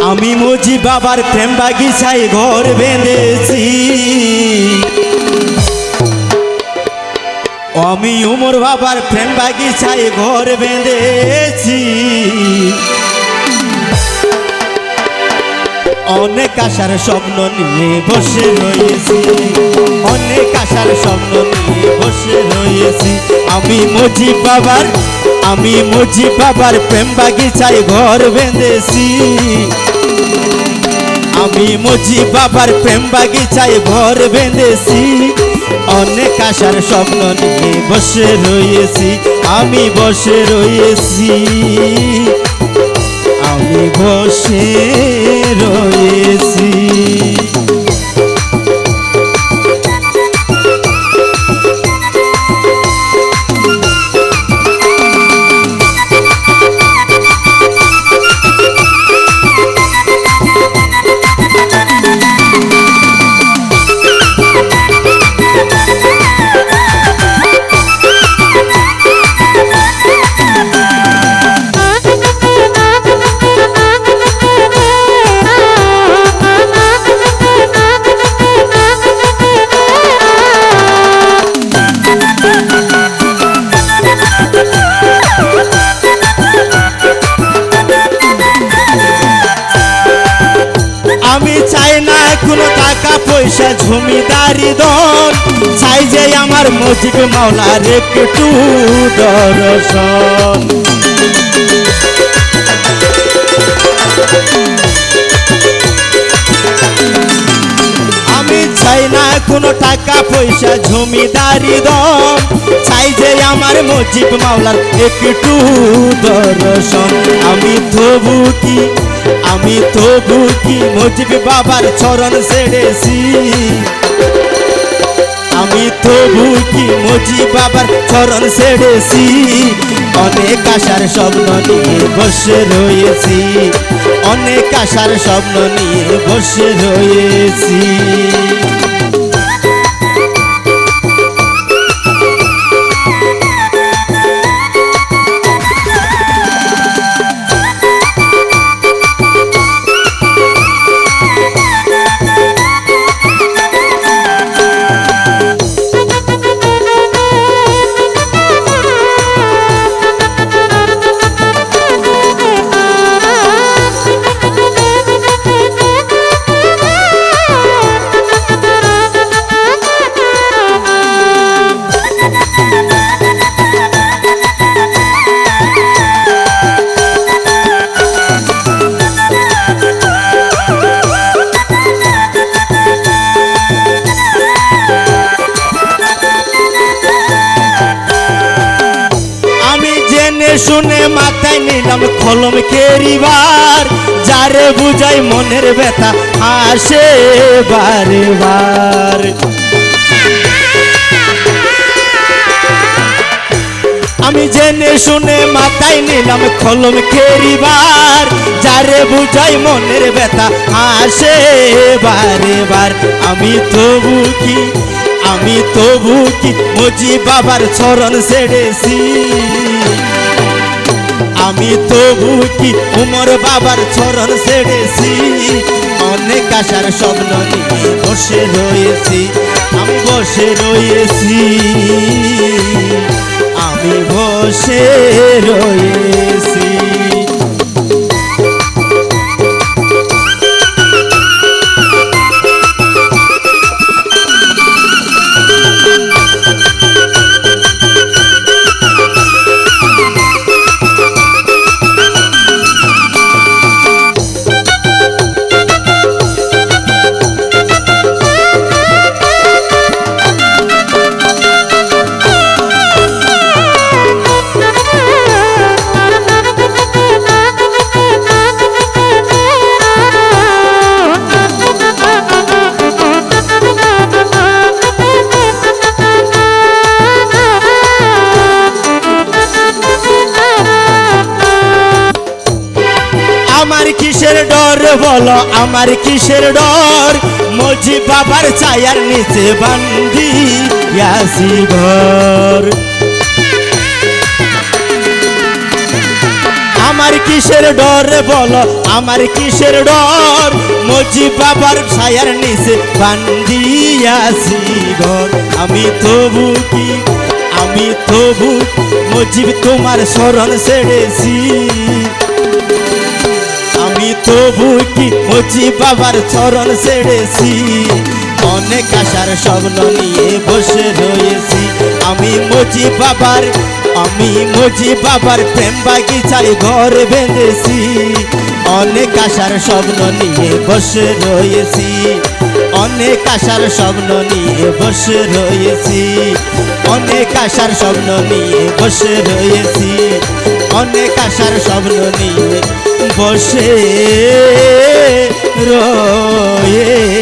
আমি মুজি বাবার প্রেম বাগিচায় ঘর বেঁধেছি। আমি উমর বাবার প্রেম বাগিচায় ঘর বেঁধেছি। অনেক আশার স্বপ্ন নিয়ে বসে রয়েছি, অনেক আশার স্বপ্ন নিয়ে বসে রয়েছি। আমি মুজি বাবার প্রেম বাগিচায় ঘর বেঁধেছি। আমি মুজি বাবার প্রেম বাগিচায় ঘর বেঁধেছি। অনেক আশার স্বপ্ন নিয়ে বসে রয়েছি, আমি বসে রয়েছি, আমি বসে রয়েছি। আমি চাই না কোনো টাকা পয়সা জমিদারি দন, চাই যে আমার মুজিব মাওলার একটু দর্শন। আমি চাই না কোনো টাকা পয়সা জমিদারি দন, চাই যে আমার মুজিব মাওলার একটু দর্শন। আমি তবু কি মুজিব বাবার চরণ ছেড়েছি। আমি তবু কি মুজিব বাবার চরণ ছেড়েছি। অনেক আশার স্বপ্ন নিয়ে বসে রয়েছি, অনেক আশার স্বপ্ন নিয়ে বসে রয়েছি। শুনে মাথায় নিলাম কলম কেরিবার, যারে বুঝাই মনের ব্যথা আসে বারে বার। আমি জেনে শুনে মাথায় নিলাম কলম কেরিবার, যারে বুঝাই মনের ব্যথা আসে বারে বার। আমি তবু কি মুজিব বাবার চরণ ছেড়েছি। আমি তবু কি উমর বাবার চরণ ছেড়েছি। অনেক আশার স্বপ্ন নিয়ে বসে রয়েছি, আমি বসে রয়েছি, আমি বসে রয়েছি। আমার কিসের ডর বলো, আমার কিসের ডর? মুজিব বাবার ছায়ার নিচে বান্ধি আসি ঘর। আমার কিসের ডর বলো, আমার কিসের ডর? মজি বাবার ছায়ার নিচে বান্ধিয়াছি ঘর। আমি তবু কি, আমি তবু মজিব তোমার শরণ ছেড়েছি। আমি তবু কি মজি বাবার চরণ ছেড়েছি। অনেক আশার স্বপ্ন নিয়ে বসে রয়েছি। আমি মজি বাবার, আমি মজি বাবার প্রেম বাগিচায় ঘর বেঁধেছি। অনেক আশার স্বপ্ন নিয়ে বসে রয়েছি। অনেক আশার স্বপ্ন নিয়ে বসে রয়েছি। অনেক আশার স্বপ্ন নিয়ে বসে রয়েছি। অনেক আশার স্বপ্ন নিয়ে বসে রয়েছি।